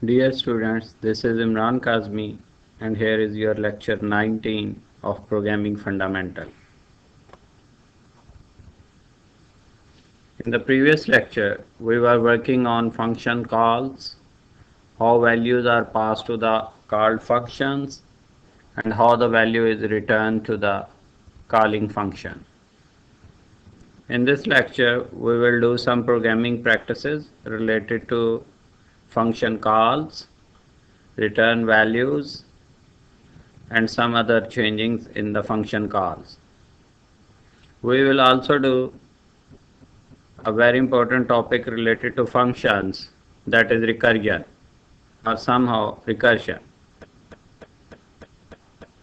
Dear students, this is Imran Kazmi and here is your lecture 19 of Programming Fundamental. In the previous lecture, we were working on function calls, how values are passed to the called functions, and how the value is returned to the calling function. In this lecture, we will do some programming practices related to function calls, return values, and some other changings in the function calls. We will also do a very important topic related to functions, that is recursion or somehow recursion.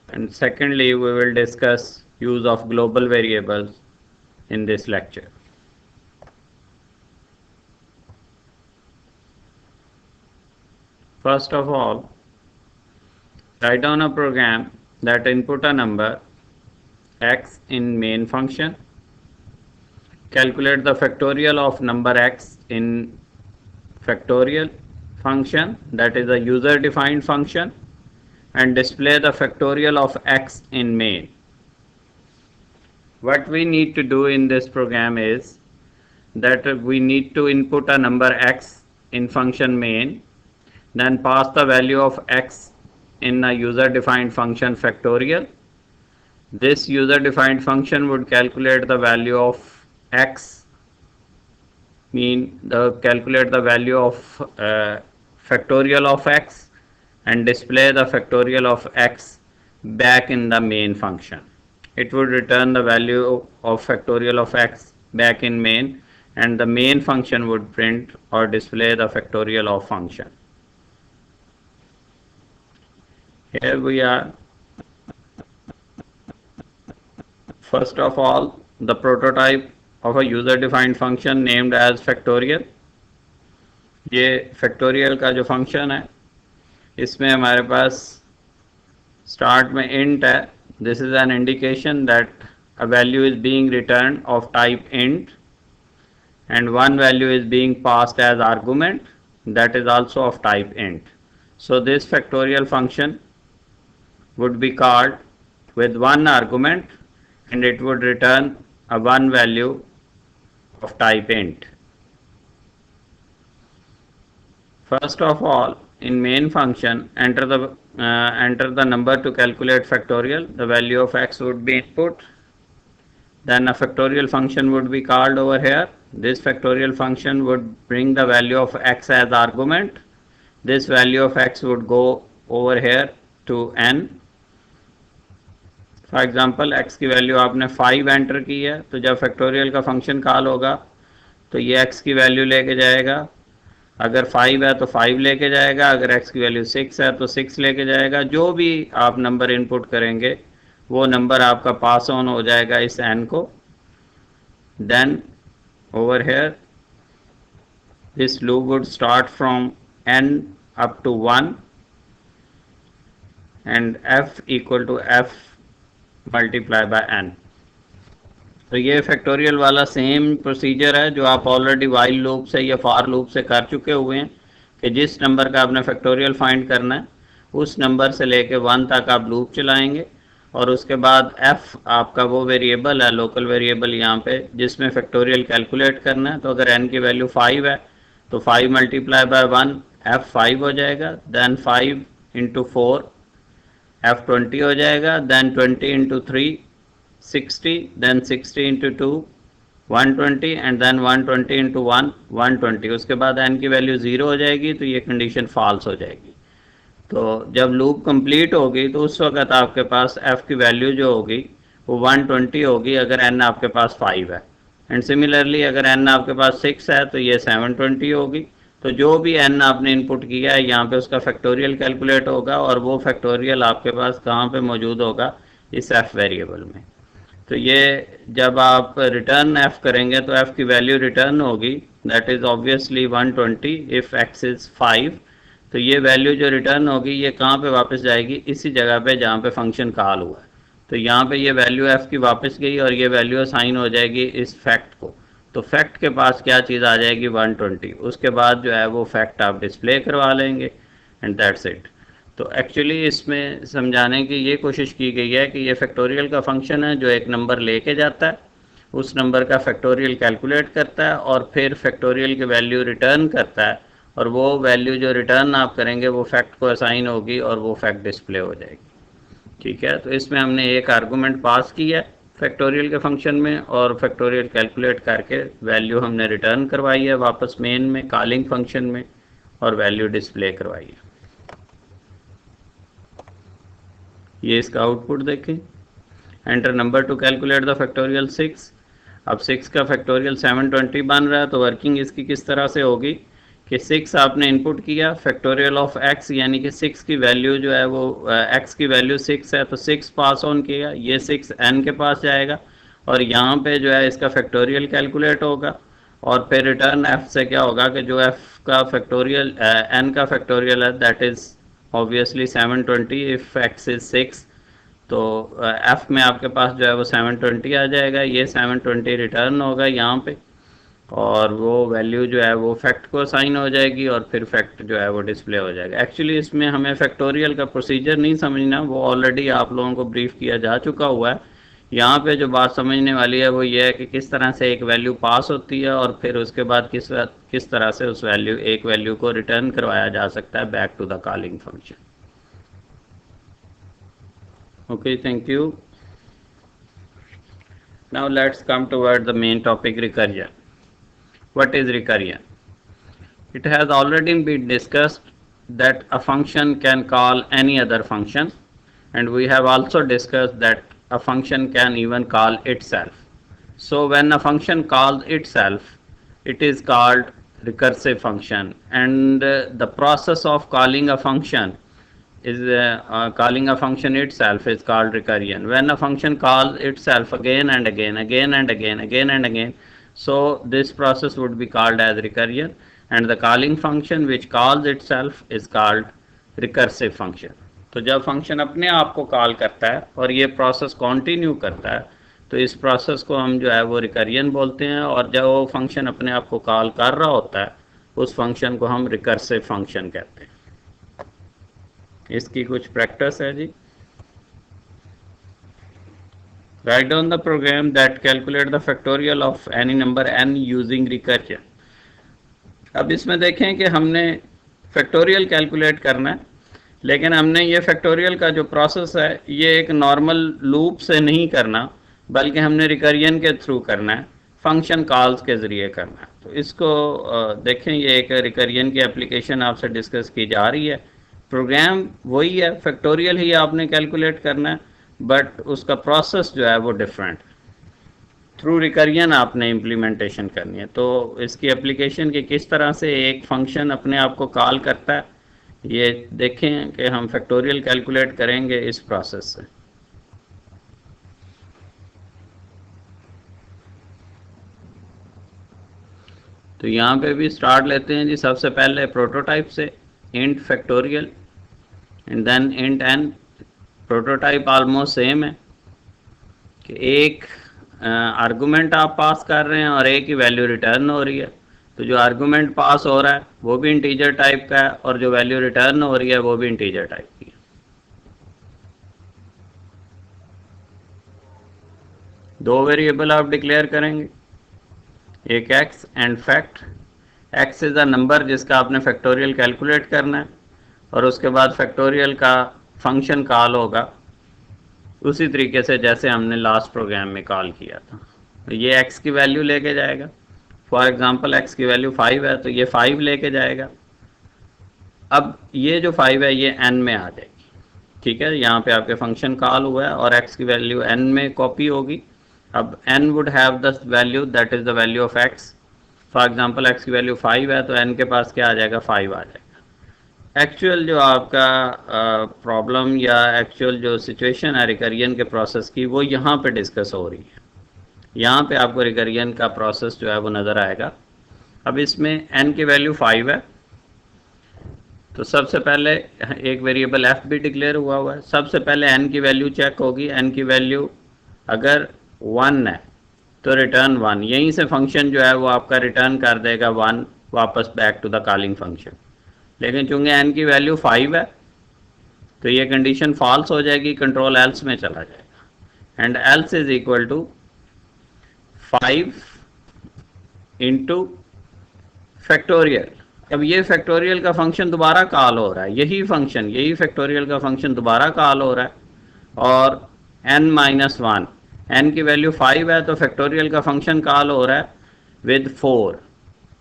And secondly, we will discuss use of global variables in this lecture. First of all, write down a program that input a number x in main function, calculate the factorial of number x in factorial function, that is a user defined function, and display the factorial of x in main. What we need to do in this program is that we need to input a number x in function main, then pass the value of x in a user defined function factorial. This user defined function would calculate the value of x, calculate the value of factorial of x and display the factorial of x back in the main function. It would return the value of factorial of x back in main, and the main function would print or display the factorial of function. Here we are. First of all, the prototype of a user defined function named as factorial. ये factorial का जो function है, इसमें हमारे पास start में int है. This is an indication that a value is being returned of type int, and one value is being passed as argument that is also of type int. So this factorial function would be called with one argument, and it would return a one value of type int. First of all, in main function, enter the number to calculate factorial. The value of x would be input. Then a factorial function would be called over here. This factorial function would bring the value of x as argument. This value of x would go over here to n. For example x की value आपने 5 enter की है, तो जब factorial का function call होगा तो ये x की वैल्यू लेके जाएगा. अगर 5 है तो 5 लेके जाएगा, अगर x की वैल्यू 6 है तो 6 लेके जाएगा. जो भी आप नंबर इनपुट करेंगे वो नंबर आपका पास ऑन हो जाएगा इस n को. Then over here this loop would start from n up to 1 and f equal to f multiply by n. तो ये फैक्टोरियल वाला सेम प्रोसीजर है जो आप ऑलरेडी वाइल लूप से या फॉर लूप से कर चुके हुए हैं, कि जिस नंबर का आपने फैक्टोरियल फाइंड करना है उस नंबर से लेके 1 तक आप लूप चलाएंगे, और उसके बाद f आपका वो वेरिएबल है, लोकल वेरिएबल यहाँ पे, जिसमें फैक्टोरियल कैलकुलेट करना है. तो अगर n की वैल्यू 5 है तो 5 मल्टीप्लाई बाय 1 f 5 हो जाएगा. देन 5 इंटू 4 f 20 हो जाएगा. Then 20 into 3 60, then 60 into 2 120, and then 120 into 1 120. उसके बाद n की वैल्यू 0 हो जाएगी तो ये कंडीशन फॉल्स हो जाएगी. तो जब लूप कंप्लीट होगी तो उस वक्त आपके पास f की वैल्यू जो होगी वो 120 होगी अगर n आपके पास 5 है, एंड सिमिलरली अगर n आपके पास 6 है तो ये 720 होगी. तो जो भी n आपने इनपुट किया है यहाँ पे उसका फैक्टोरियल कैलकुलेट होगा, और वो फैक्टोरियल आपके पास कहाँ पे मौजूद होगा, इस f वेरिएबल में. तो ये जब आप रिटर्न f करेंगे तो f की वैल्यू रिटर्न होगी, that is obviously 120 if x is 5. तो ये वैल्यू जो रिटर्न होगी ये कहाँ पे वापस जाएगी, इसी जगह पे जहाँ पे फंक्शन कॉल हुआ है. तो यहाँ पे ये वैल्यू f की वापस गई और ये वैल्यू असाइन हो जाएगी इस फैक्ट को. तो फैक्ट के पास क्या चीज़ आ जाएगी, 120. उसके बाद जो है वो फैक्ट आप डिस्प्ले करवा लेंगे. And that's it. तो एक्चुअली इसमें समझाने की ये कोशिश की गई है कि ये फैक्टोरियल का फंक्शन है जो एक नंबर लेके जाता है, उस नंबर का फैक्टोरियल कैलकुलेट करता है और फिर फैक्टोरियल की वैल्यू रिटर्न करता है, और वो वैल्यू जो रिटर्न आप करेंगे वो फैक्ट को असाइन होगी और वो फैक्ट डिस्प्ले हो जाएगी। ठीक है, तो इसमें हमने एक आर्गूमेंट पास किया है फैक्टोरियल के फंक्शन में, और फैक्टोरियल कैलकुलेट करके वैल्यू हमने रिटर्न करवाई है वापस मेन में कॉलिंग फंक्शन में, और वैल्यू डिस्प्ले करवाई है। ये इसका आउटपुट देखें, enter number two calculate the factorial 6। अब 6 का फैक्टोरियल 720 बन रहा है, तो वर्किंग इसकी किस तरह से होगी कि 6 आपने इनपुट किया, फैक्टोरियल ऑफ x यानी कि 6 की वैल्यू जो है वो x की वैल्यू 6 है, तो 6 पास ऑन किया, ये 6 n के पास जाएगा, और यहाँ पे जो है इसका फैक्टोरियल कैलकुलेट होगा, और फिर रिटर्न f से क्या होगा कि जो f का फैक्टोरियल n का फैक्टोरियल है that is obviously 720 if x is 6, तो f में आपके पास जो है वो 720 आ जाएगा, ये 720 रिटर्न होगा यहाँ पे, और वो वैल्यू जो है वो फैक्ट को असाइन हो जाएगी, और फिर फैक्ट जो है वो डिस्प्ले हो जाएगा। एक्चुअली इसमें हमें फैक्टोरियल का प्रोसीजर नहीं समझना, वो ऑलरेडी आप लोगों को ब्रीफ किया जा चुका हुआ है। यहाँ पे जो बात समझने वाली है वो ये है कि किस तरह से एक वैल्यू पास होती है, और फिर उसके बाद किस तरह से उस एक वैल्यू को रिटर्न करवाया जा सकता है back to the calling function. Okay, thank you. Now let's come toward the main topic, recursion. What is recursion? It has already been discussed that a function can call any other function, and we have also discussed that a function can even call itself. So when a function calls itself, it is called recursive function, and the process of calling a function is calling a function itself is called recursion. When a function calls itself again and again, again and again, again and again, so this process would be called as recursion, and the calling function which calls itself is called recursive function. तो जब function अपने आप को call करता है और ये process continue करता है, तो इस प्रोसेस को हम जो है वो रिकरियन बोलते हैं, और जब वो फंक्शन अपने आप को कॉल कर रहा होता है उस फंक्शन को हम रिकर्सिव फंक्शन कहते हैं। इसकी कुछ प्रैक्टिस है जी। Write down the program that calculate the factorial of any number n using recursion. अब इसमें देखें कि हमने फैक्टोरियल कैलकुलेट करना है, लेकिन हमने ये फैक्टोरियल का जो प्रोसेस है ये एक नॉर्मल लूप से नहीं करना, बल्कि हमने रिकरियन के थ्रू करना है, फंक्शन कॉल्स के ज़रिए करना है। तो इसको देखें, ये एक रिकरियन की एप्लीकेशन आपसे डिस्कस की जा रही है। प्रोग्राम वही है, फैक्टोरियल ही आपने कैलकुलेट करना है, बट उसका प्रोसेस जो है वो डिफरेंट, थ्रू रिकरियन आपने इम्प्लीमेंटेशन करनी है। तो इसकी एप्लीकेशन की किस तरह से एक फंक्शन अपने आप को कॉल करता है ये देखें कि हम फैक्टोरियल कैलकुलेट करेंगे इस प्रोसेस से। तो यहाँ पे भी स्टार्ट लेते हैं जी, सबसे पहले प्रोटोटाइप से, int factorial and then int n। Prototype almost same है कि एक आर्गूमेंट आप पास कर रहे हैं और एक ही वैल्यू रिटर्न हो रही है। तो जो आर्गूमेंट पास हो रहा है वो भी इंटीजर टाइप का है, और जो वैल्यू रिटर्न हो रही है वो भी इंटीजर टाइप की है। दो वेरिएबल आप डिक्लेयर करेंगे, एक x and fact. x is a number जिसका आपने फैक्टोरियल कैलकुलेट करना है, और उसके बाद फैक्टोरियल का फंक्शन कॉल होगा उसी तरीके से जैसे हमने लास्ट प्रोग्राम में कॉल किया था। तो ये x की वैल्यू लेके जाएगा, फॉर एग्जांपल x की वैल्यू 5 है तो ये 5 लेके जाएगा। अब ये जो 5 है ये n में आ जाएगी, ठीक है। यहाँ पे आपके फंक्शन कॉल हुआ है और x की वैल्यू n में कॉपी होगी। अब n would have the value that is the value of x। For example x की वैल्यू 5 है तो n के पास क्या आ जाएगा, 5 आ जाएगा। एक्चुअल जो आपका प्रॉब्लम या एक्चुअल जो सिचुएशन है रिकरियन के प्रोसेस की वो यहाँ पे डिस्कस हो रही है। यहाँ पे आपको रिकरियन का प्रोसेस जो है वो नज़र आएगा। अब इसमें n की वैल्यू 5 है, तो सबसे पहले एक वेरिएबल f भी डिक्लेयर हुआ है। सबसे पहले n की वैल्यू चेक होगी, n की वैल्यू अगर 1 है तो रिटर्न 1, यहीं से फंक्शन जो है वो आपका रिटर्न कर देगा 1 वापस back to the calling function. लेकिन चूंकि n की वैल्यू 5 है तो ये कंडीशन फॉल्स हो जाएगी, कंट्रोल एल्स में चला जाएगा। And else is equal to 5 into factorial. अब ये फैक्टोरियल का फंक्शन दोबारा कॉल हो रहा है, यही फैक्टोरियल का फंक्शन दोबारा कॉल हो रहा है, और n-1, n की वैल्यू 5 है तो फैक्टोरियल का फंक्शन कॉल हो रहा है विद 4,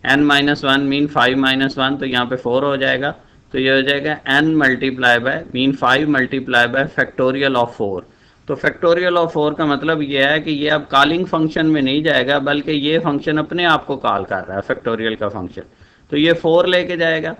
n-1 मीन 5-1, तो यहाँ पे 4 हो जाएगा, तो ये हो जाएगा n multiply bye mean 5 multiply by factorial of 4। तो फैक्टोरियल ऑफ 4 का मतलब ये है कि ये अब कॉलिंग फंक्शन में नहीं जाएगा, बल्कि ये फंक्शन अपने आप को कॉल कर रहा है, फैक्टोरियल का फंक्शन, तो ये 4 लेके जाएगा।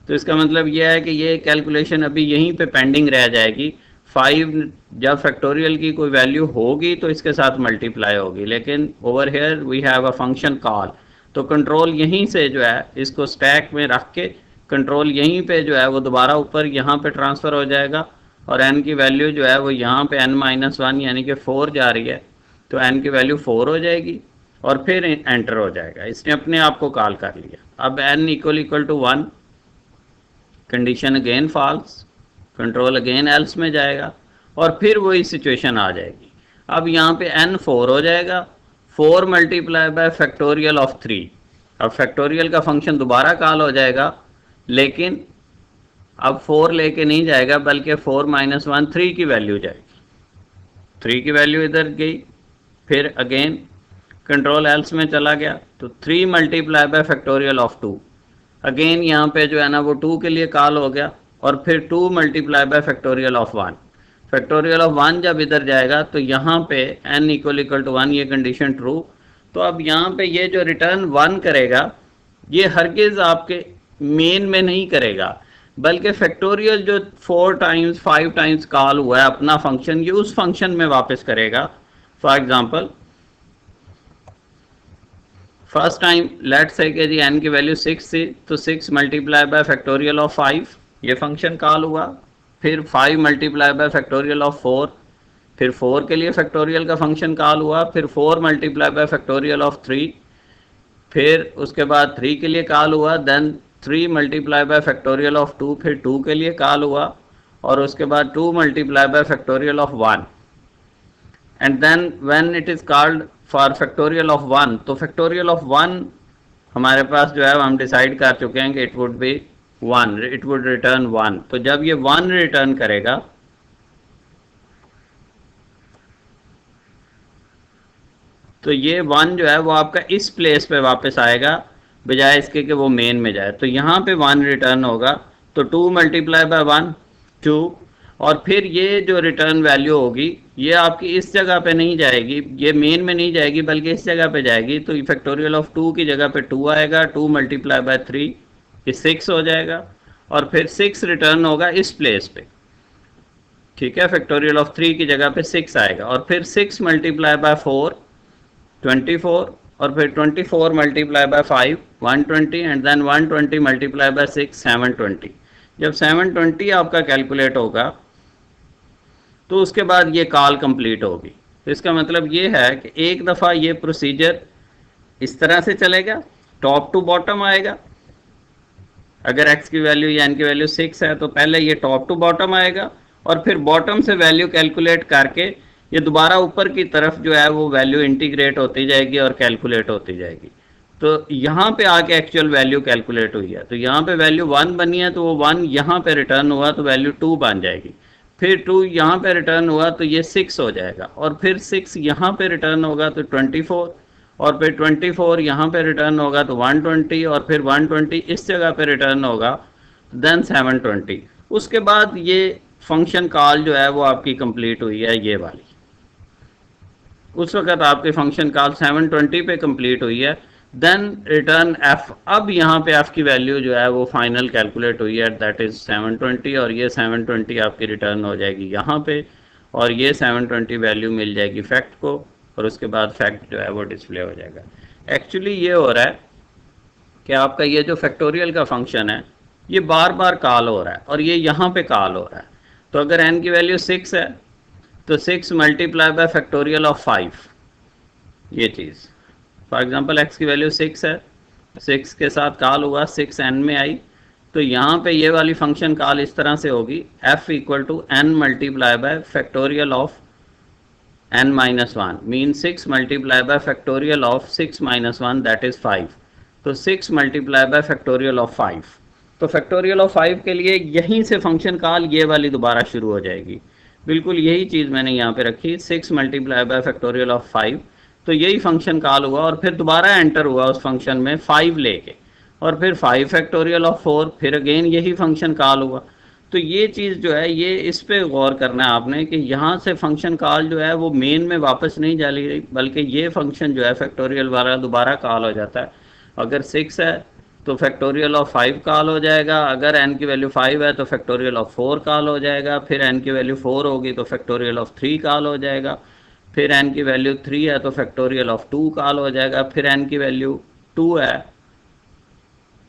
तो इसका मतलब ये है कि ये कैलकुलेशन अभी यहीं पे पेंडिंग रह जाएगी। 5 जब फैक्टोरियल की कोई वैल्यू होगी तो इसके साथ मल्टीप्लाई होगी, लेकिन over here we have a function call, तो कंट्रोल यहीं से जो है इसको स्टैक में रख के कंट्रोल यहीं पे जो है वो दोबारा ऊपर यहाँ पे ट्रांसफ़र हो जाएगा, और n की वैल्यू जो है वो यहाँ पे n-1 यानी कि 4 जा रही है, तो n की वैल्यू 4 हो जाएगी और फिर एंटर हो जाएगा, इसने अपने आप को कॉल कर लिया। अब n equal to 1, condition again false, control again else में जाएगा और फिर वही सिचुएशन आ जाएगी। अब यहाँ पे n 4 हो जाएगा, 4 मल्टीप्लाई बाय फैक्टोरियल ऑफ 3। अब फैक्टोरियल का फंक्शन दोबारा कॉल हो जाएगा, लेकिन अब 4 लेके नहीं जाएगा, बल्कि 4-1 3 की वैल्यू जाएगी, 3 की वैल्यू इधर गई, फिर अगेन कंट्रोल एल्स में चला गया, तो 3 multiply by factorial of 2, again यहाँ पे जो है ना वो 2 के लिए कॉल हो गया, और फिर 2 multiply by factorial of 1। Factorial of 1 जब इधर जाएगा तो यहाँ पे n इक्वल टू 1, ये कंडीशन ट्रू, तो अब यहाँ पे ये जो रिटर्न 1 करेगा ये हरगिज़ आपके मेन में नहीं करेगा, बल्कि फैक्टोरियल जो 4 टाइम्स 5 टाइम्स कॉल हुआ है अपना फंक्शन, ये उस फंक्शन में वापस करेगा। For example first time let's say कि जी n की वैल्यू 6 थी, तो 6 मल्टीप्लाई बाय फैक्टोरियल ऑफ 5 ये फंक्शन कॉल हुआ, फिर 5 मल्टीप्लाई बाय फैक्टोरियल ऑफ 4, फिर 4 के लिए फैक्टोरियल का फंक्शन कॉल हुआ, फिर 4 मल्टीप्लाई बाय फैक्टोरियल ऑफ 3, फिर उसके बाद 3 के लिए कॉल हुआ, then 3 multiply by factorial of 2, फिर 2 के लिए कॉल हुआ, और उसके बाद 2 multiply by factorial of 1, and then when it is called for factorial of 1, तो फैक्टोरियल ऑफ 1 हमारे पास जो है हम डिसाइड कर चुके हैं कि it would be 1, it would return 1। तो जब ये 1 रिटर्न करेगा तो ये 1 जो है वो आपका इस प्लेस पे वापस आएगा, बजाय इसके कि वो मेन में जाए, तो यहाँ पे 1 रिटर्न होगा, तो 2 मल्टीप्लाई बाय 1 2, और फिर ये जो रिटर्न वैल्यू होगी ये आपकी इस जगह पे नहीं जाएगी, ये मेन में नहीं जाएगी, बल्कि इस जगह पे जाएगी, तो फैक्टोरियल ऑफ 2 की जगह पे 2 आएगा, 2 मल्टीप्लाई बाय 3 ये 6 हो जाएगा, और फिर 6 रिटर्न होगा इस प्लेस पे, ठीक है, फैक्टोरियल ऑफ 3 की जगह पे 6 आएगा, और फिर 6 मल्टीप्लाई बाय 4 24, और फिर 24 multiply by 5 120, and then 120 multiply by 6 720। जब 720 आपका कैलकुलेट होगा तो उसके बाद ये कॉल कंप्लीट होगी। तो इसका मतलब ये है कि एक दफ़ा ये प्रोसीजर इस तरह से चलेगा, टॉप टू बॉटम आएगा। अगर x की वैल्यू या n की वैल्यू 6 है तो पहले ये टॉप टू बॉटम आएगा, और फिर बॉटम से वैल्यू कैलकुलेट करके ये दोबारा ऊपर की तरफ जो है वो वैल्यू इंटीग्रेट होती जाएगी और कैलकुलेट होती जाएगी। तो यहाँ पे आके एक्चुअल वैल्यू कैलकुलेट हुई है, तो यहाँ पे वैल्यू 1 बनी है, तो वो 1 यहाँ पे रिटर्न हुआ तो वैल्यू 2 बन जाएगी, फिर 2 यहाँ पे रिटर्न हुआ तो ये 6 हो जाएगा, और फिर 6 यहाँ पे रिटर्न होगा तो 24, और फिर 24 यहाँ पे रिटर्न होगा तो 120, और फिर 120 इस जगह पे रिटर्न होगा, देन 720। उसके बाद ये फंक्शन कॉल जो है वो आपकी कंप्लीट हुई है, ये वाली, उस वक्त आपके फंक्शन कॉल 720 पे कंप्लीट हुई है, देन रिटर्न f। अब यहाँ पे f की वैल्यू जो है वो फाइनल कैलकुलेट हुई है, दैट इज़ 720, और ये 720 आपकी रिटर्न हो जाएगी यहाँ पे, और ये 720 वैल्यू मिल जाएगी फैक्ट को, और उसके बाद फैक्ट जो है वो डिस्प्ले हो जाएगा। एक्चुअली ये हो रहा है कि आपका ये जो फैक्टोरियल का फंक्शन है ये बार बार कॉल हो रहा है, और ये यहाँ पे कॉल हो रहा है। तो अगर n की वैल्यू 6 है तो 6 मल्टीप्लाई बाय फैक्टोरियल ऑफ 5, ये चीज़, फॉर एग्जांपल x की वैल्यू 6 है, 6 के साथ कॉल हुआ, 6 n में आई, तो यहाँ पे ये वाली फंक्शन कॉल इस तरह से होगी, f equal to n multiply by factorial of n minus one, mean 6 multiply by factorial of 6 minus one, that is 5। तो 6 मल्टीप्लाई बाय फैक्टोरियल ऑफ 5, तो फैक्टोरियल ऑफ 5 के लिए यहीं से फंक्शन कॉल ये वाली दोबारा शुरू हो जाएगी। बिल्कुल यही चीज़ मैंने यहाँ पे रखी, 6 मल्टीप्लाई बाय फैक्टोरियल ऑफ 5, तो यही फंक्शन कॉल हुआ और फिर दोबारा एंटर हुआ उस फंक्शन में 5 लेके, और फिर 5 फैक्टोरियल ऑफ 4, फिर अगेन यही फंक्शन कॉल हुआ। तो ये चीज़ जो है, ये इस पे गौर करना है आपने कि यहाँ से फंक्शन कॉल जो है वो मेन में वापस नहीं चली रही, बल्कि ये फंक्शन जो है फैक्टोरियल वाला दोबारा कॉल हो जाता है। अगर 6 है तो फैक्टोरियल ऑफ 5 कॉल हो जाएगा, अगर n की वैल्यू 5 है तो फैक्टोरियल ऑफ 4 कॉल हो जाएगा, फिर n की वैल्यू 4 होगी तो फैक्टोरियल ऑफ 3 कॉल हो जाएगा, फिर n की वैल्यू 3 है तो फैक्टोरियल ऑफ 2 कॉल हो जाएगा, फिर n की वैल्यू 2 है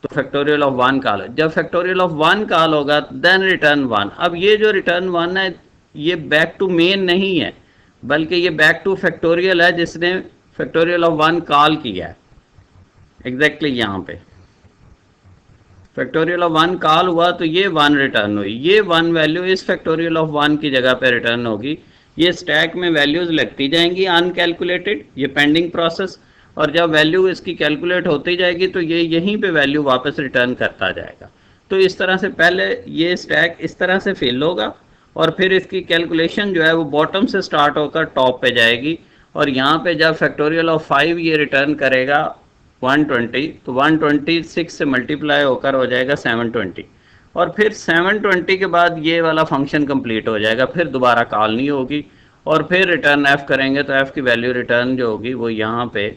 तो फैक्टोरियल ऑफ 1 कॉल। जब फैक्टोरियल ऑफ 1 कॉल होगा देन रिटर्न 1। अब ये जो रिटर्न 1 है ये बैक टू मेन नहीं है, बल्कि ये बैक टू फैक्टोरियल है जिसने फैक्टोरियल ऑफ 1 कॉल किया है। एग्जैक्टली यहाँ पे फैक्टोरियल ऑफ 1 कॉल हुआ तो ये 1 रिटर्न हुई, ये 1 वैल्यू इस फैक्टोरियल ऑफ 1 की जगह पे रिटर्न होगी। ये स्टैक में वैल्यूज लगती जाएंगी अनकैलकुलेटेड, ये पेंडिंग प्रोसेस, और जब वैल्यू इसकी कैलकुलेट होती जाएगी तो ये यहीं पे वैल्यू वापस रिटर्न करता जाएगा। तो इस तरह से पहले ये स्टैक इस तरह से फिल होगा और फिर इसकी कैलकुलेशन जो है वो बॉटम से स्टार्ट होकर टॉप पे जाएगी, और यहाँ पे जब फैक्टोरियल ऑफ 5 ये रिटर्न करेगा 120, तो 126 से मल्टीप्लाई होकर हो जाएगा 720, और फिर 720 के बाद ये वाला फंक्शन कंप्लीट हो जाएगा, फिर दोबारा कॉल नहीं होगी, और फिर रिटर्न f करेंगे तो f की वैल्यू रिटर्न जो होगी वो यहाँ पे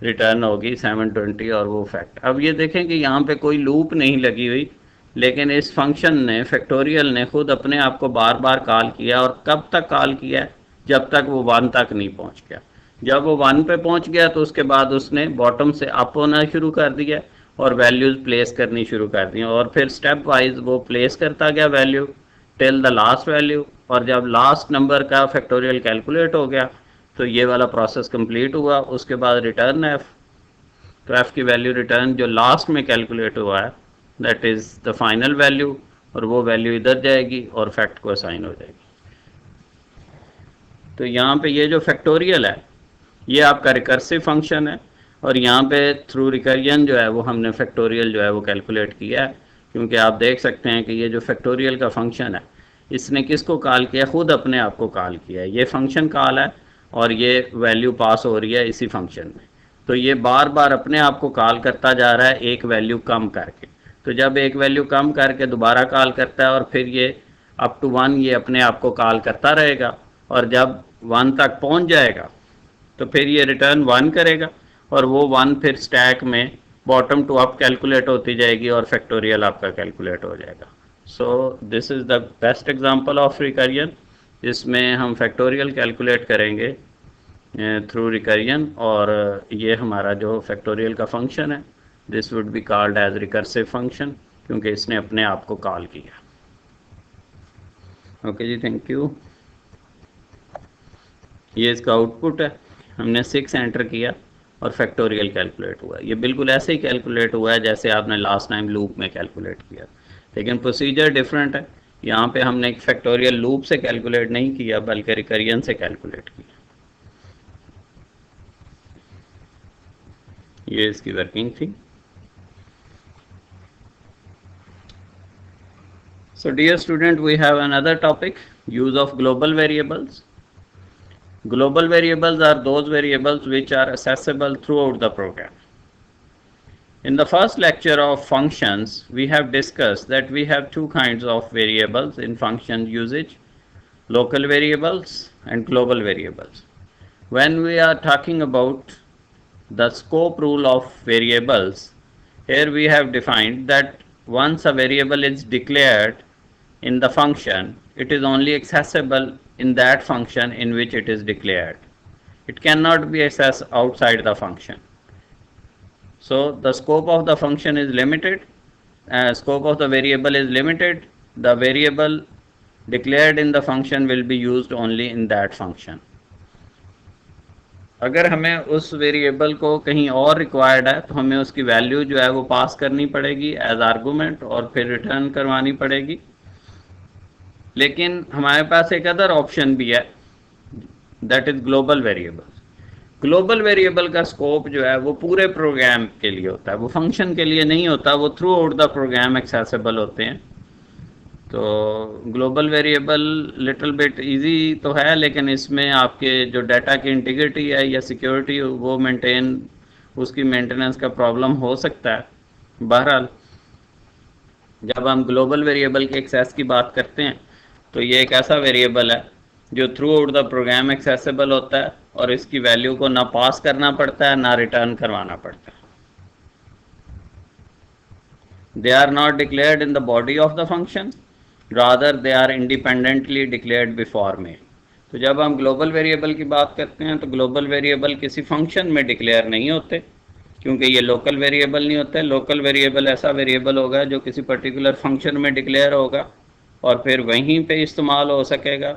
रिटर्न होगी 720 और वो फैक्ट। अब ये देखें कि यहाँ पे कोई लूप नहीं लगी हुई, लेकिन इस फंक्शन ने फैक्टोरियल ने खुद अपने आप को बार बार कॉल किया, और कब तक कॉल किया है, जब तक वो 1 तक नहीं पहुँच गया। जब वो 1 पे पहुँच गया तो उसके बाद उसने बॉटम से अप होना शुरू कर दिया और वैल्यूज़ प्लेस करनी शुरू कर दी, और फिर स्टेप वाइज वो प्लेस करता गया value till the last value, और जब लास्ट नंबर का फैक्टोरियल कैलकुलेट हो गया तो ये वाला प्रोसेस कंप्लीट हुआ। उसके बाद रिटर्न f, तो f की वैल्यू रिटर्न जो लास्ट में कैलकुलेट हुआ है that is the final value, और वो वैल्यू इधर जाएगी और फैक्ट को असाइन हो जाएगी। तो यहाँ पे ये जो फैक्टोरियल है ये आपका रिकर्सिव फंक्शन है, और यहाँ पे थ्रू रिकरियन जो है वो हमने फैक्टोरियल जो है वो कैलकुलेट किया है, क्योंकि आप देख सकते हैं कि ये जो फैक्टोरियल का फंक्शन है इसने किसको कॉल किया, खुद अपने आप को कॉल किया है। ये फंक्शन कॉल है और ये वैल्यू पास हो रही है इसी फंक्शन में, तो ये बार बार अपने आप को कॉल करता जा रहा है एक वैल्यू कम करके। तो जब एक वैल्यू कम करके दोबारा कॉल करता है और फिर ये अप टू 1 ये अपने आप को कॉल करता रहेगा, और जब 1 तक पहुंच जाएगा तो फिर ये रिटर्न 1 करेगा, और वो 1 फिर स्टैक में बॉटम टू अप कैलकुलेट होती जाएगी और फैक्टोरियल आपका कैलकुलेट हो जाएगा। So this is the best example of recursion, जिसमें हम फैक्टोरियल कैलकुलेट करेंगे थ्रू रिकरियन, और ये हमारा जो फैक्टोरियल का फंक्शन है this would be called as recursive function, क्योंकि इसने अपने आप को कॉल किया। ओके जी, थैंक यू। ये इसका आउटपुट है, हमने 6 एंटर किया और फैक्टोरियल कैलकुलेट हुआ। ये बिल्कुल ऐसे ही कैलकुलेट हुआ है जैसे आपने लास्ट टाइम लूप में कैलकुलेट किया, लेकिन प्रोसीजर डिफरेंट है। यहाँ पे हमने एक फैक्टोरियल लूप से कैलकुलेट नहीं किया बल्कि रिकरियन से कैलकुलेट किया। ये इसकी वर्किंग थी। So dear student, we have another topic, use of global variables. Global variables are those variables which are accessible throughout the program. In the first lecture of functions, we have discussed that we have two kinds of variables in function usage, local variables and global variables. When we are talking about the scope rule of variables, here we have defined that once a variable is declared in the function, it is only accessible in that function in which it is declared. It cannot be accessed outside the function. So the scope of the function is limited, scope of the variable is limited. The variable declared in the function will be used only in that function. अगर हमें उस variable को कहीं और required है तो हमें उसकी वैल्यू जो है वो पास करनी पड़ेगी एज आर्गूमेंट और फिर रिटर्न करवानी पड़ेगी। लेकिन हमारे पास एक अदर ऑप्शन भी है, that is global variable. Global variable का स्कोप जो है वो पूरे प्रोग्राम के लिए होता है, वो फंक्शन के लिए नहीं होता, वो throughout the program accessible होते हैं। तो global variable little bit easy तो है, लेकिन इसमें आपके जो डाटा की इंटीग्रिटी है या सिक्योरिटी वो मेंटेन, उसकी मेंटेनेंस का प्रॉब्लम हो सकता है। बहरहाल जब हम ग्लोबल वेरिएबल के एक्सेस की बात करते हैं तो ये एक ऐसा वेरिएबल है जो throughout the program accessible होता है और इसकी वैल्यू को ना पास करना पड़ता है ना रिटर्न करवाना पड़ता है। They are not declared in the body of the function, rather they are independently declared before main. तो जब हम ग्लोबल वेरिएबल की बात करते हैं तो ग्लोबल वेरिएबल किसी फंक्शन में डिक्लेयर नहीं होते, क्योंकि ये लोकल वेरिएबल नहीं होते। लोकल वेरिएबल ऐसा वेरिएबल होगा जो किसी पर्टिकुलर फंक्शन में डिक्लेयर होगा और फिर वहीं पे इस्तेमाल हो सकेगा।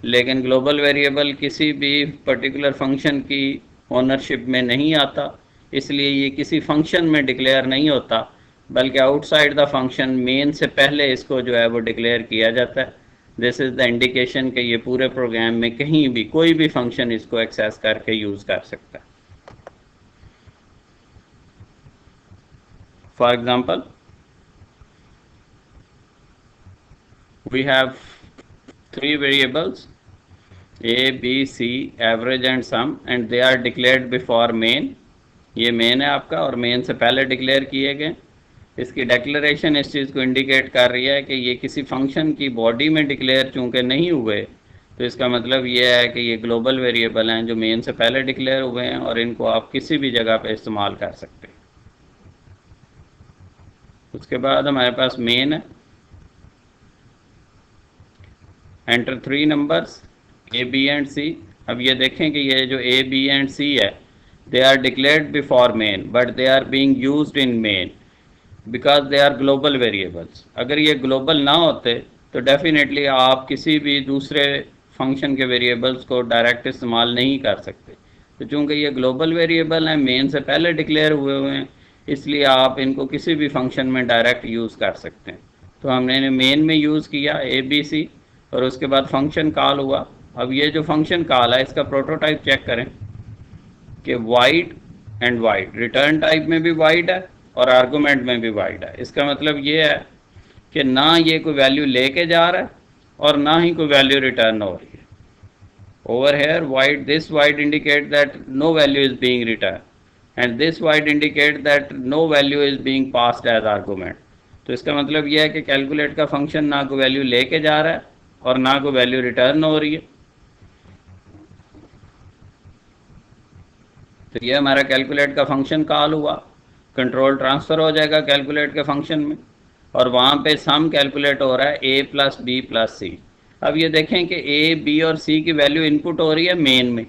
लेकिन ग्लोबल वेरिएबल किसी भी पर्टिकुलर फंक्शन की ओनरशिप में नहीं आता, इसलिए ये किसी फंक्शन में डिक्लेयर नहीं होता, बल्कि आउटसाइड द फंक्शन मेन से पहले इसको जो है वो डिक्लेयर किया जाता है। दिस इज़ द इंडिकेशन कि ये पूरे प्रोग्राम में कहीं भी कोई भी फंक्शन इसको एक्सेस करके यूज़ कर सकता है। For example we have three variables a, b, c, average and sum, and they are declared before main। ये मेन है आपका और मेन से पहले डिक्लेयर किए गए। इसकी डिक्लेरेशन इस चीज़ को इंडिकेट कर रही है कि ये किसी फंक्शन की बॉडी में डिक्लेयर चूँकि नहीं हुए, तो इसका मतलब ये है कि ये ग्लोबल वेरिएबल हैं जो मेन से पहले डिक्लेयर हुए हैं और इनको आप किसी भी जगह पे इस्तेमाल कर सकते हैं। उसके बाद हमारे पास मेन है, enter 3 numbers A, B and C. अब ये देखें कि ये जो ए, बी एंड सी है, they are declared before main but they are being used in main because they are global variables. अगर ये ग्लोबल ना होते तो डेफिनेटली आप किसी भी दूसरे फंक्शन के वेरिएबल्स को डायरेक्ट इस्तेमाल नहीं कर सकते। तो चूँकि ये ग्लोबल वेरिएबल हैं, मेन से पहले डिक्लेयर हुए हुए हैं, इसलिए आप इनको किसी भी फंक्शन में डायरेक्ट यूज़ कर सकते हैं। तो हमने मेन में यूज़ किया ए, बी, सी और उसके बाद फंक्शन कॉल हुआ। अब ये जो फंक्शन कॉल है इसका प्रोटोटाइप चेक करें कि wide and wide, return type में भी वाइड है और आर्गूमेंट में भी वाइड है। इसका मतलब ये है कि ना ये कोई वैल्यू लेके जा रहा है और ना ही कोई वैल्यू रिटर्न हो रही है। Over here void, this void indicate that no value is being return and this void indicate that no value is being passed as argument. तो इसका मतलब यह है कि कैलकुलेट का फंक्शन ना कोई वैल्यू लेके जा रहा है और ना कोई वैल्यू रिटर्न हो रही है। तो ये हमारा कैलकुलेट का फंक्शन कॉल हुआ, कंट्रोल ट्रांसफ़र हो जाएगा कैलकुलेट के फंक्शन में और वहाँ पे सम कैलकुलेट हो रहा है a प्लस बी प्लस सी। अब ये देखें कि a, b और c की वैल्यू इनपुट हो रही है मेन में,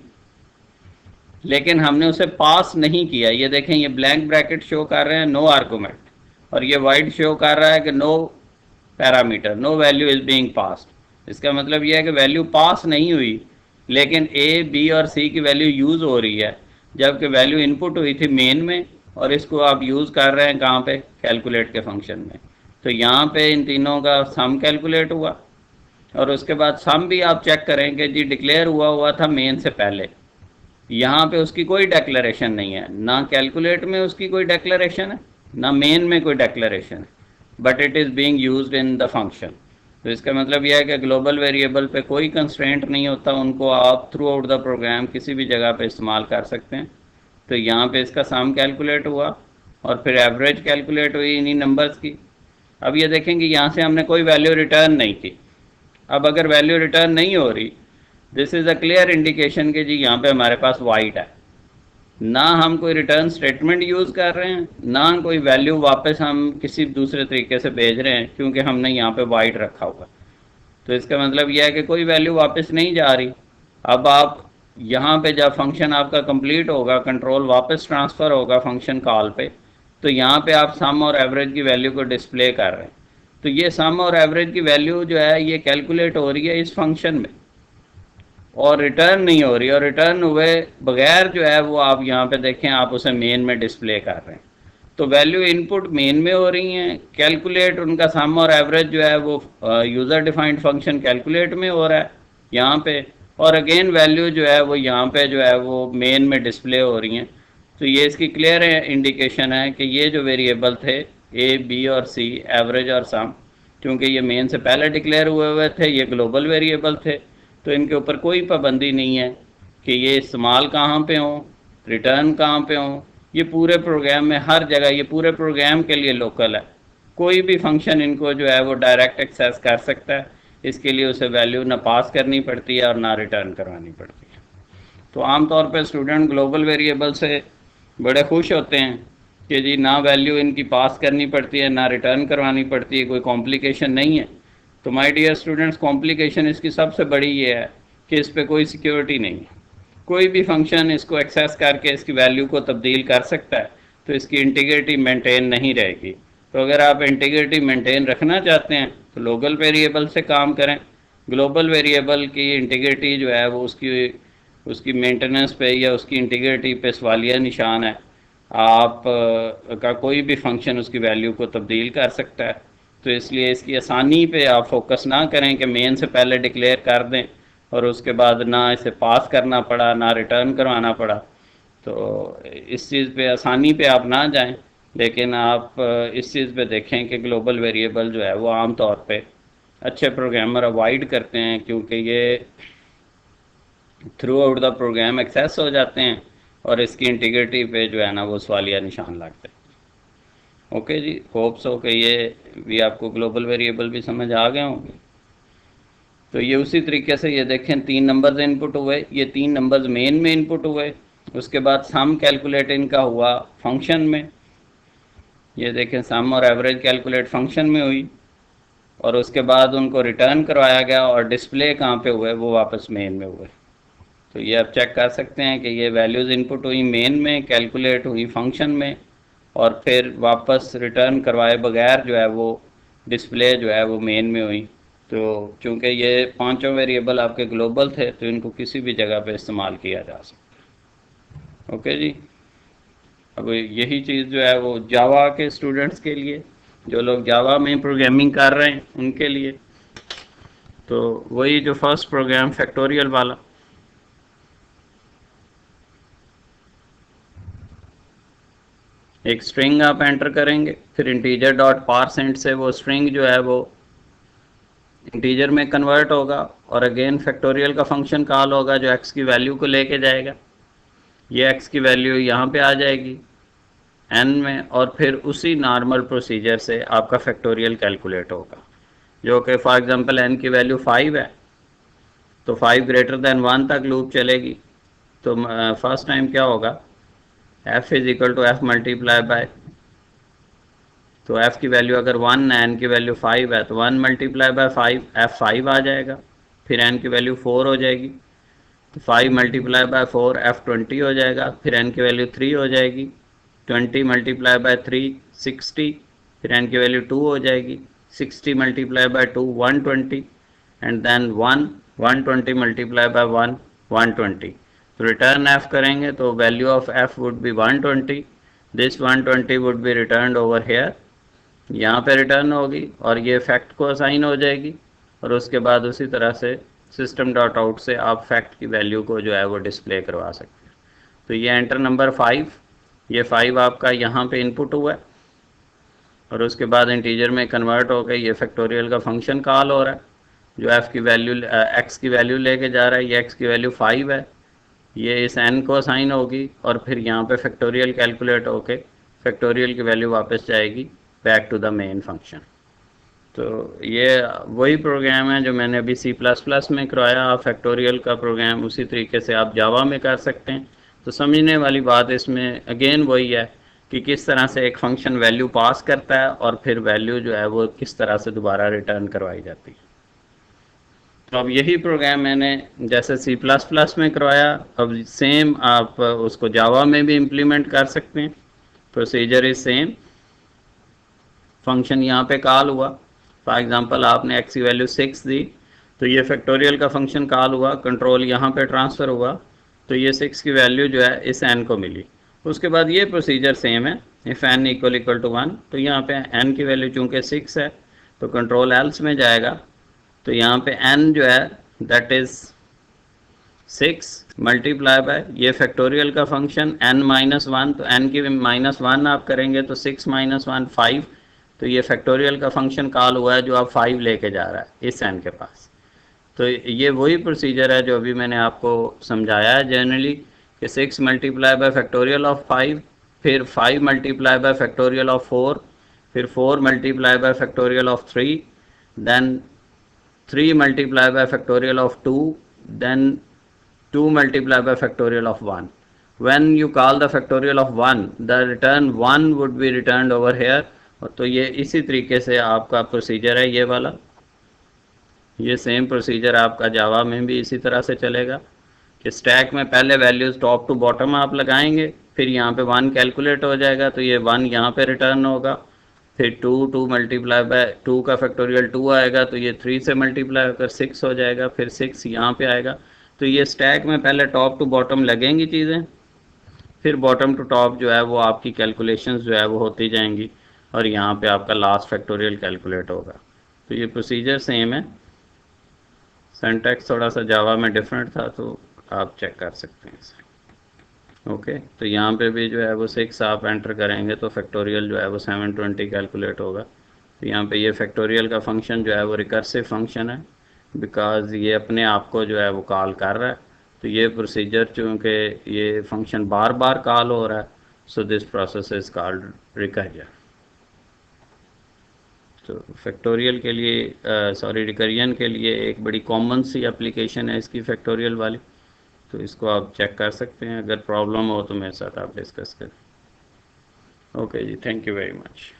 लेकिन हमने उसे पास नहीं किया। ये देखें ये ब्लैंक ब्रैकेट शो कर रहे हैं नो आर्गूमेंट, और ये वाइड शो कर रहा है कि no parameter, no value is being passed. इसका मतलब यह है कि वैल्यू पास नहीं हुई, लेकिन a, b और c की वैल्यू यूज़ हो रही है, जबकि वैल्यू इनपुट हुई थी मेन में और इसको आप यूज़ कर रहे हैं कहाँ पे, कैलकुलेट के फंक्शन में। तो यहाँ पे इन तीनों का सम कैलकुलेट हुआ और उसके बाद सम भी आप चेक करें कि जी डिक्लेयर हुआ था मेन से पहले। यहाँ पे उसकी कोई डेक्लेरेशन नहीं है, ना कैलकुलेट में उसकी कोई डेक्लेरेशन है ना मेन में कोई डेक्लेरेशन है, but it is being used in the function. तो इसका मतलब यह है कि ग्लोबल वेरिएबल पे कोई कंस्ट्रेंट नहीं होता, उनको आप थ्रू आउट द प्रोग्राम किसी भी जगह पे इस्तेमाल कर सकते हैं। तो यहाँ पे इसका सम कैलकुलेट हुआ और फिर एवरेज कैलकुलेट हुई इन्हीं नंबर्स की। अब ये देखेंगे यहाँ से हमने कोई वैल्यू रिटर्न नहीं की। अब अगर वैल्यू रिटर्न नहीं हो रही, this is a clear indication कि जी यहाँ पे हमारे पास वाइड है। ना हम कोई रिटर्न स्टेटमेंट यूज़ कर रहे हैं, ना कोई वैल्यू वापस हम किसी दूसरे तरीके से भेज रहे हैं, क्योंकि हमने यहाँ पे वाइड रखा हुआ। तो इसका मतलब यह है कि कोई वैल्यू वापस नहीं जा रही। अब आप यहाँ पे जब फंक्शन आपका कंप्लीट होगा, कंट्रोल वापस ट्रांसफ़र होगा फंक्शन कॉल पे, तो यहाँ पे आप सम और एवरेज की वैल्यू को डिस्प्ले कर रहे हैं। तो ये सम और एवरेज की वैल्यू जो है ये कैलकुलेट हो रही है इस फंक्शन में। और रिटर्न नहीं हो रही, और रिटर्न हुए बगैर जो है वो आप यहाँ पे देखें, आप उसे मेन में डिस्प्ले कर रहे हैं। तो वैल्यू इनपुट मेन में हो रही हैं, कैलकुलेट उनका सम और एवरेज जो है वो यूज़र डिफाइंड फंक्शन कैलकुलेट में हो रहा है यहाँ पे, और अगेन वैल्यू जो है वो यहाँ पे जो है वो मेन में डिस्प्ले हो रही हैं। तो ये इसकी क्लियर इंडिकेशन है कि ये जो वेरिएबल थे ए बी और सी, एवरेज और सम, क्योंकि ये मेन से पहले डिक्लेयर हुए हुए थे, ये ग्लोबल वेरिएबल थे, तो इनके ऊपर कोई पाबंदी नहीं है कि ये इस्तेमाल कहाँ पे हों, रिटर्न कहाँ पे हों। ये पूरे प्रोग्राम में हर जगह, ये पूरे प्रोग्राम के लिए लोकल है। कोई भी फंक्शन इनको जो है वो डायरेक्ट एक्सेस कर सकता है, इसके लिए उसे वैल्यू ना पास करनी पड़ती है और ना रिटर्न करवानी पड़ती है। तो आमतौर पर स्टूडेंट ग्लोबल वेरिएबल से बड़े खुश होते हैं कि जी ना वैल्यू इनकी पास करनी पड़ती है ना रिटर्न करवानी पड़ती है, कोई कॉम्प्लिकेशन नहीं है। तो माय डियर स्टूडेंट्स, कॉम्प्लिकेशन इसकी सबसे बड़ी ये है कि इस पर कोई सिक्योरिटी नहीं है। कोई भी फंक्शन इसको एक्सेस करके इसकी वैल्यू को तब्दील कर सकता है, तो इसकी इंटीग्रिटी मेंटेन नहीं रहेगी। तो अगर आप इंटीग्रिटी मेंटेन रखना चाहते हैं तो लोकल वेरिएबल से काम करें। ग्लोबल वेरिएबल की इंटीग्रिटी जो है वो उसकी उसकी मेंटेनेंस पे या उसकी इंटीग्रिटी पे सवालिया निशान है। आप का कोई भी फंक्शन उसकी वैल्यू को तब्दील कर सकता है। तो इसलिए इसकी आसानी पे आप फोकस ना करें कि मेन से पहले डिक्लेयर कर दें और उसके बाद ना इसे पास करना पड़ा ना रिटर्न करवाना पड़ा। तो इस चीज़ पे आसानी पे आप ना जाएं, लेकिन आप इस चीज़ पे देखें कि ग्लोबल वेरिएबल जो है वो आम तौर पे अच्छे प्रोग्रामर अवॉइड करते हैं, क्योंकि ये throughout the program access हो जाते हैं और इसकी इंटीग्रिटी पे जो है ना वो सवालिया निशान लगते हैं। ओके जी, होप्स हो कि ये भी आपको ग्लोबल वेरिएबल भी समझ आ गए होंगे। तो ये उसी तरीके से ये देखें, 3 नंबर्स इनपुट हुए, ये 3 नंबर्स मेन में इनपुट हुए, उसके बाद सम कैलकुलेट इनका हुआ फंक्शन में। ये देखें सम और एवरेज कैलकुलेट फंक्शन में हुई, और उसके बाद उनको रिटर्न करवाया गया, और डिस्प्ले कहाँ पे हुए, वो वापस मेन में हुए। तो ये आप चेक कर सकते हैं कि ये वैल्यूज़ इनपुट हुई मेन में, कैलकुलेट हुई फंक्शन में, और फिर वापस रिटर्न करवाए बगैर जो है वो डिस्प्ले जो है वो मेन में हुई। तो चूँकि ये पांचों वेरिएबल आपके ग्लोबल थे, तो इनको किसी भी जगह पे इस्तेमाल किया जा सकता है। ओके जी, अब यही चीज़ जो है वो जावा के स्टूडेंट्स के लिए, जो लोग जावा में प्रोग्रामिंग कर रहे हैं उनके लिए, तो वही जो फर्स्ट प्रोग्राम फैक्टोरियल वाला, एक स्ट्रिंग आप एंटर करेंगे, फिर इंटीजर डॉट पारसेंट से वो स्ट्रिंग जो है वो इंटीजर में कन्वर्ट होगा, और अगेन फैक्टोरियल का फंक्शन कॉल होगा जो एक्स की वैल्यू को लेके जाएगा। ये एक्स की वैल्यू यहाँ पे आ जाएगी एन में, और फिर उसी नॉर्मल प्रोसीजर से आपका फैक्टोरियल कैलकुलेट होगा, जो कि फॉर एग्जांपल एन की वैल्यू 5 है, तो 5 ग्रेटर देन 1 तक लूप चलेगी। तो फर्स्ट टाइम क्या होगा, F is equal to F multiply by, तो f की वैल्यू अगर 1 है, n की वैल्यू 5 है, तो 1 मल्टीप्लाई बाय 5, f 5 आ जाएगा। फिर n की वैल्यू 4 हो जाएगी, तो 5 मल्टीप्लाई बाय 4 f 20 हो जाएगा। फिर n की वैल्यू 3 हो जाएगी, 20 मल्टीप्लाई बाय 3 60, फिर n की वैल्यू 2 हो जाएगी, 60 multiply by 2 120, and then 1 120 multiply by 1 120। तो रिटर्न f करेंगे तो value of f would be 120, this 120 would be return over here, यहाँ पे रिटर्न होगी, और ये फैक्ट को असाइन हो जाएगी, और उसके बाद उसी तरह से सिस्टम डॉट आउट से आप फैक्ट की वैल्यू को जो है वो डिस्प्ले करवा सकते हैं। तो ये एंटर नंबर 5, ये 5 आपका यहाँ पे इनपुट हुआ है, और उसके बाद इंटीजर में कन्वर्ट हो गई, ये फैक्टोरियल का फंक्शन कॉल हो रहा है जो एफ की वैल्यू एक्स की वैल्यू लेके जा रहा है। ये एक्स की वैल्यू 5 है, ये इस एन को असाइन होगी, और फिर यहाँ पे फैक्टोरियल कैलकुलेट होके फैक्टोरियल की वैल्यू वापस जाएगी back to the main function. तो ये वही प्रोग्राम है जो मैंने अभी C++ में करवाया। आप फैक्टोरियल का प्रोग्राम उसी तरीके से आप जावा में कर सकते हैं। तो समझने वाली बात इसमें अगेन वही है कि किस तरह से एक फंक्शन वैल्यू पास करता है, और फिर वैल्यू जो है वो किस तरह से दोबारा रिटर्न करवाई जाती है। तो अब यही प्रोग्राम मैंने जैसे C++ में करवाया, अब सेम आप उसको जावा में भी इम्प्लीमेंट कर सकते हैं। प्रोसीजर इज सेम, फंक्शन यहाँ पे कॉल हुआ, फॉर एग्जांपल आपने x की वैल्यू 6 दी, तो तो ये फैक्टोरियल का फंक्शन कॉल हुआ, कंट्रोल यहाँ पे ट्रांसफ़र हुआ, तो ये 6 की वैल्यू जो है इस n को मिली। उसके बाद ये प्रोसीजर सेम है, इफ़ n इक्वल टू 1, तो यहाँ पे n की वैल्यू चूँकि 6 है तो कंट्रोल एल्स में जाएगा, तो यहाँ पे n जो है दैट इज़ 6 मल्टीप्लाई बाय ये फैक्टोरियल का फंक्शन n-1, तो n की -1 आप करेंगे तो 6 - 1 5, तो ये फैक्टोरियल का फंक्शन कॉल हुआ है जो आप 5 लेके जा रहा है इस n के पास। तो ये वही प्रोसीजर है जो अभी मैंने आपको समझाया है जनरली, कि 6 मल्टीप्लाई बाय फैक्टोरियल ऑफ 5, फिर 5 मल्टीप्लाई बाय फैक्टोरियल ऑफ 4, फिर 4 multiply by factorial of 3, then 3 multiply by factorial of 2, then 2 multiplied by factorial of 1. When you call the factorial of 1, the return 1 would be returned over here. तो ये इसी तरीके से आपका procedure है ये वाला, ये सेम प्रोसीजर आपका जावा में भी इसी तरह से चलेगा कि स्टैक में पहले वैल्यूज़ टॉप टू बॉटम आप लगाएंगे, फिर यहाँ पे 1 कैलकुलेट हो जाएगा तो ये 1 यहाँ पे रिटर्न होगा, फिर 2 मल्टीप्लाई बाय 2 का फैक्टोरियल 2 आएगा तो ये 3 से मल्टीप्लाई होकर 6 हो जाएगा, फिर 6 यहाँ पे आएगा। तो ये स्टैक में पहले टॉप टू बॉटम लगेंगी चीज़ें, फिर बॉटम टू टॉप जो है वो आपकी कैलकुलेशंस जो है वो होती जाएंगी, और यहाँ पे आपका लास्ट फैक्टोरियल कैलकुलेट होगा। तो ये प्रोसीजर सेम है, सिंटैक्स थोड़ा सा जावा में डिफरेंट था तो आप चेक कर सकते हैं इसे। ओके, तो यहाँ पे भी जो है वो 6 आप एंटर करेंगे तो फैक्टोरियल जो है वो 720 कैलकुलेट होगा। तो यहाँ पे ये फैक्टोरियल का फंक्शन जो है वो रिकर्सिव फंक्शन है, बिकॉज ये अपने आप को जो है वो कॉल कर रहा है। तो ये प्रोसीजर चूँकि ये फंक्शन बार बार कॉल हो रहा है, so this process is called recursion. तो फैक्टोरियल के लिए रिकर्जन के लिए एक बड़ी कॉमन सी एप्लीकेशन है इसकी फैक्टोरियल वाली, तो इसको आप चेक कर सकते हैं, अगर प्रॉब्लम हो तो मेरे साथ आप डिस्कस करें। ओके जी, थैंक यू वेरी मच।